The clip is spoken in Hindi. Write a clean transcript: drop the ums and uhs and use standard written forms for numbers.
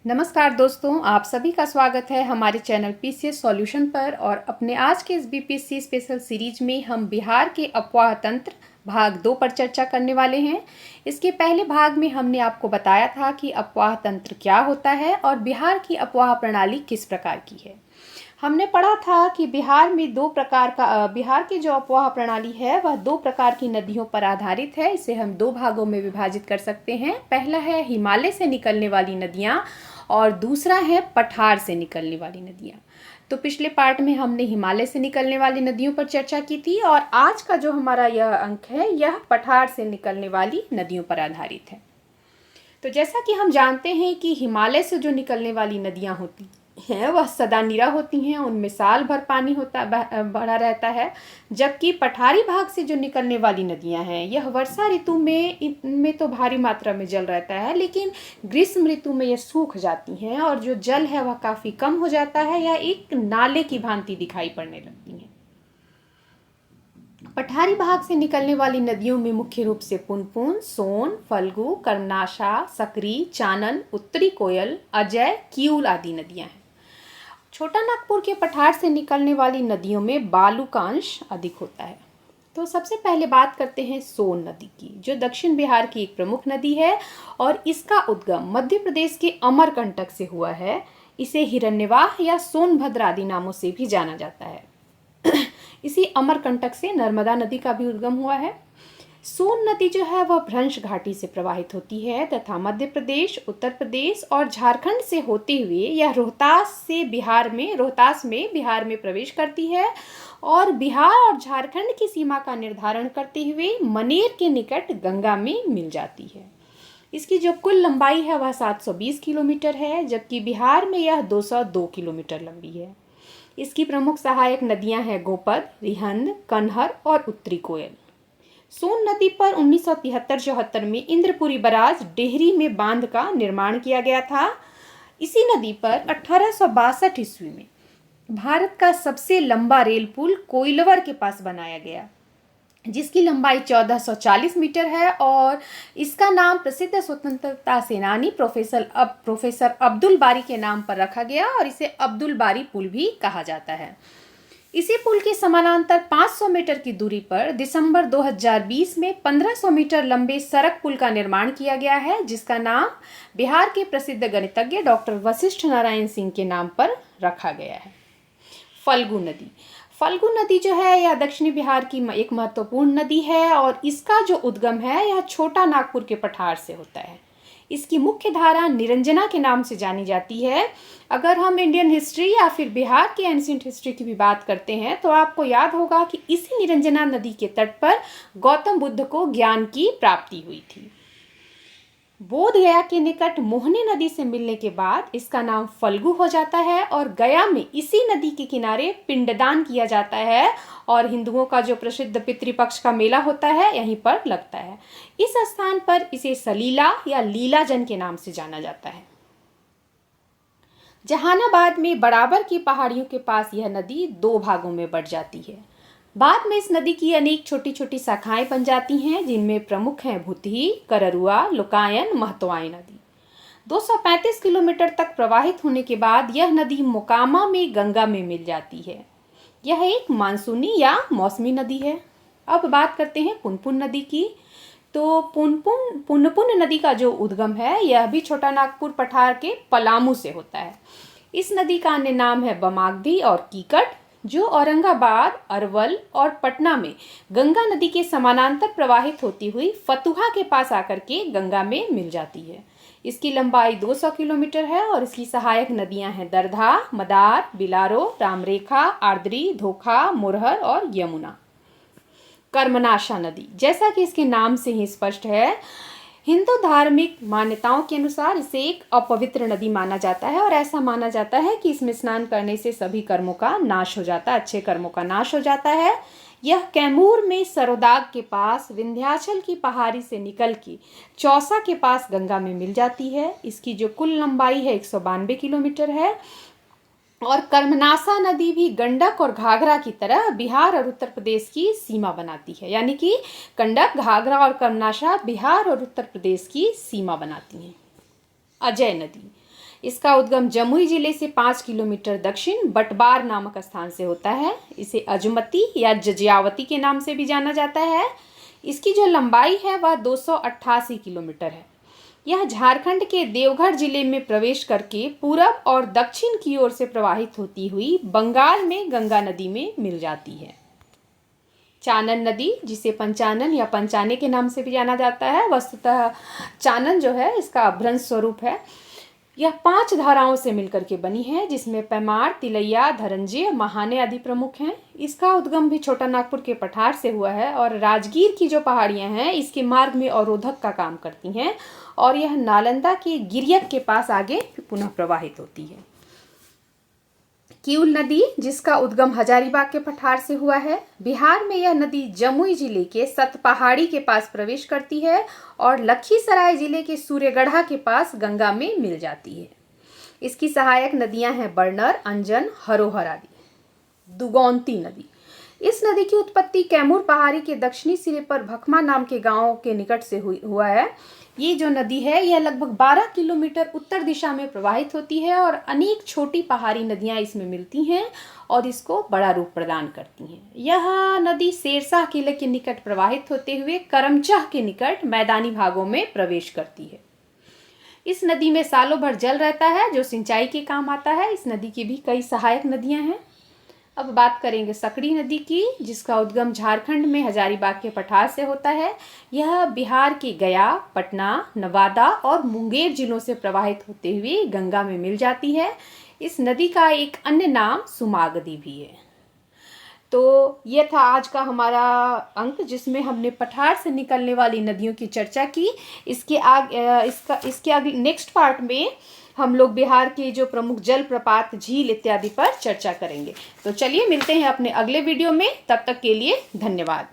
नमस्कार दोस्तों, आप सभी का स्वागत है हमारे चैनल पीसीएस सॉल्यूशन पर। और अपने आज के इस बीपीएससी स्पेशल सीरीज में हम बिहार के अफवाह तंत्र भाग 2 पर चर्चा करने वाले हैं। इसके पहले भाग में हमने आपको बताया था कि अफवाह तंत्र क्या होता है और बिहार की अफवाह प्रणाली किस प्रकार की है। हमने पढ़ा था कि बिहार में बिहार की जो अफवाह प्रणाली है वह 2 प्रकार की नदियों पर आधारित है। इसे हम 2 भागों में विभाजित कर सकते हैं। पहला है हिमालय से निकलने वाली नदियाँ और दूसरा है पठार से निकलने वाली नदियाँ। तो पिछले पार्ट में हमने हिमालय से निकलने वाली नदियों पर चर्चा की थी और आज का जो हमारा यह अंक है यह पठार से निकलने वाली नदियों पर आधारित है। तो जैसा कि हम जानते हैं कि हिमालय से जो निकलने वाली नदियाँ होती हैं वह सदानीरा होती हैं, उनमें साल भर पानी भरा रहता है। जबकि पठारी भाग से जो निकलने वाली नदियां हैं यह वर्षा ऋतु में इनमें तो भारी मात्रा में जल रहता है, लेकिन ग्रीष्म ऋतु में यह सूख जाती हैं और जो जल है वह काफ़ी कम हो जाता है या एक नाले की भांति दिखाई पड़ने लगती हैं। पठारी भाग से निकलने वाली नदियों में मुख्य रूप से पुनपुन, सोन, फल्गु, कर्मनाशा, सकरी, चानन, उत्तरी कोयल, अजय, किऊल आदि नदियां हैं। छोटा नागपुर के पठार से निकलने वाली नदियों में बालू का अंश अधिक होता है। तो सबसे पहले बात करते हैं सोन नदी की, जो दक्षिण बिहार की एक प्रमुख नदी है और इसका उद्गम मध्य प्रदेश के अमरकंटक से हुआ है। इसे हिरण्यवाह या सोनभद्र आदि नामों से भी जाना जाता है। इसी अमरकंटक से नर्मदा नदी का भी उद्गम हुआ है। सोन नदी जो है वह भ्रंश घाटी से प्रवाहित होती है तथा मध्य प्रदेश, उत्तर प्रदेश और झारखंड से होते हुए यह रोहतास में बिहार में प्रवेश करती है और बिहार और झारखंड की सीमा का निर्धारण करते हुए मनेर के निकट गंगा में मिल जाती है। इसकी जो कुल लंबाई है वह 720 किलोमीटर है, जबकि बिहार में यह 202 किलोमीटर लंबी है। इसकी प्रमुख सहायक नदियां हैं गोपद, रिहंद, कन्हर और उत्तरी कोयल। सोन नदी पर 1973-74 में इंद्रपुरी बराज डेहरी में बांध का निर्माण किया गया था। इसी नदी पर 1862 ईस्वी में भारत का सबसे लंबा रेल पुल कोइलवर के पास बनाया गया, जिसकी लंबाई 1440 मीटर है और इसका नाम प्रसिद्ध स्वतंत्रता सेनानी प्रोफेसर अब्दुल बारी के नाम पर रखा गया और इसे अब्दुल बारी पुल भी कहा जाता है। इसी पुल के समानांतर 500 मीटर की दूरी पर दिसंबर 2020 में 1500 मीटर लंबे सड़क पुल का निर्माण किया गया है, जिसका नाम बिहार के प्रसिद्ध गणितज्ञ डॉक्टर वशिष्ठ नारायण सिंह के नाम पर रखा गया है। फल्गु नदी जो है यह दक्षिणी बिहार की एक महत्वपूर्ण नदी है और इसका जो उद्गम है यह छोटा नागपुर के पठार से होता है। इसकी मुख्य धारा निरंजना के नाम से जानी जाती है। अगर हम इंडियन हिस्ट्री या फिर बिहार की एंशिएंट हिस्ट्री की भी बात करते हैं तो आपको याद होगा कि इसी निरंजना नदी के तट पर गौतम बुद्ध को ज्ञान की प्राप्ति हुई थी। बोध गया के निकट मोहनी नदी से मिलने के बाद इसका नाम फल्गु हो जाता है और गया में इसी नदी के किनारे पिंडदान किया जाता है और हिंदुओं का जो प्रसिद्ध पितृपक्ष का मेला होता है यहीं पर लगता है। इस स्थान पर इसे सलीला या लीलाजन के नाम से जाना जाता है। जहानाबाद में बराबर की पहाड़ियों के पास यह नदी 2 भागों में बढ़ जाती है। बाद में इस नदी की अनेक छोटी छोटी शाखाएं बन जाती हैं, जिनमें प्रमुख हैं भूतही, कररुआ, लुकायन, महतोआई नदी। 235 किलोमीटर तक प्रवाहित होने के बाद यह नदी मोकामा में गंगा में मिल जाती है। यह एक मानसूनी या मौसमी नदी है। अब बात करते हैं पुनपुन नदी की। तो पुनपुन नदी का जो उद्गम है यह भी छोटा नागपुर पठार के पलामू से होता है। इस नदी का अन्य नाम है बमागधी और कीकट, जो औरंगाबाद, अरवल और पटना में गंगा नदी के समानांतर प्रवाहित होती हुई फतुहा के पास आकर के गंगा में मिल जाती है। इसकी लंबाई 200 किलोमीटर है और इसकी सहायक नदियां हैं दरधा, मदार, बिलारो, रामरेखा, आर्द्री, धोखा, मुरहर और यमुना। कर्मनाशा नदी, जैसा कि इसके नाम से ही स्पष्ट है, हिंदू धार्मिक मान्यताओं के अनुसार इसे एक अपवित्र नदी माना जाता है और ऐसा माना जाता है कि इसमें स्नान करने से सभी कर्मों का नाश हो जाता है, अच्छे कर्मों का नाश हो जाता है। यह कैमूर में सरोदाग के पास विंध्याचल की पहाड़ी से निकल के चौसा के पास गंगा में मिल जाती है। इसकी जो कुल लंबाई है 192 किलोमीटर है और कर्मनाशा नदी भी गंडक और घाघरा की तरह बिहार और उत्तर प्रदेश की सीमा बनाती है, यानी कि गंडक, घाघरा और कर्मनाशा बिहार और उत्तर प्रदेश की सीमा बनाती हैं। अजय नदी, इसका उद्गम जमुई जिले से 5 किलोमीटर दक्षिण बटबार नामक स्थान से होता है। इसे अजमती या जजियावती के नाम से भी जाना जाता है। इसकी जो लंबाई है वह 288 किलोमीटर है। यह झारखंड के देवघर जिले में प्रवेश करके पूरब और दक्षिण की ओर से प्रवाहित होती हुई बंगाल में गंगा नदी में मिल जाती है। चानन नदी, जिसे पंचानन या पंचाने के नाम से भी जाना जाता है, वस्तुतः चानन जो है इसका अभ्रंश स्वरूप है। यह 5 धाराओं से मिलकर के बनी है, जिसमें पैमार, तिलैया, धरंजय, महाने आदि प्रमुख हैं। इसका उद्गम भी छोटा नागपुर के पठार से हुआ है और राजगीर की जो पहाड़ियां हैं इसके मार्ग में अवरोधक का काम करती हैं और यह नालंदा के गिरियक के पास आगे पुनः प्रवाहित होती है। किउल नदी, जिसका उद्गम हजारीबाग के पठार से हुआ है। बिहार में यह नदी जमुई जिले के सतपहाड़ी के पास प्रवेश करती है और लखीसराय जिले के सूर्यगढ़ा के पास गंगा में मिल जाती है। इसकी सहायक नदियां हैं बरनर, अंजन, हरोहर आदि। दुगौंती नदी, इस नदी की उत्पत्ति कैमूर पहाड़ी के दक्षिणी सिरे पर भकमा नाम के गांव के निकट से हुआ है। ये जो नदी है यह लगभग 12 किलोमीटर उत्तर दिशा में प्रवाहित होती है और अनेक छोटी पहाड़ी नदियां इसमें मिलती हैं और इसको बड़ा रूप प्रदान करती हैं। यह नदी शेरशाह किले के निकट प्रवाहित होते हुए करमचाह के निकट मैदानी भागों में प्रवेश करती है। इस नदी में सालों भर जल रहता है जो सिंचाई के काम आता है। इस नदी की भी कई सहायक नदियां हैं। अब बात करेंगे सकड़ी नदी की, जिसका उद्गम झारखंड में हजारीबाग के पठार से होता है। यह बिहार के गया, पटना, नवादा और मुंगेर जिलों से प्रवाहित होते हुए गंगा में मिल जाती है। इस नदी का एक अन्य नाम सुमागदी भी है। तो यह था आज का हमारा अंक, जिसमें हमने पठार से निकलने वाली नदियों की चर्चा की। इसके आगे नेक्स्ट पार्ट में हम लोग बिहार के जो प्रमुख जलप्रपात, झील इत्यादि पर चर्चा करेंगे। तो चलिए मिलते हैं अपने अगले वीडियो में। तब तक के लिए धन्यवाद।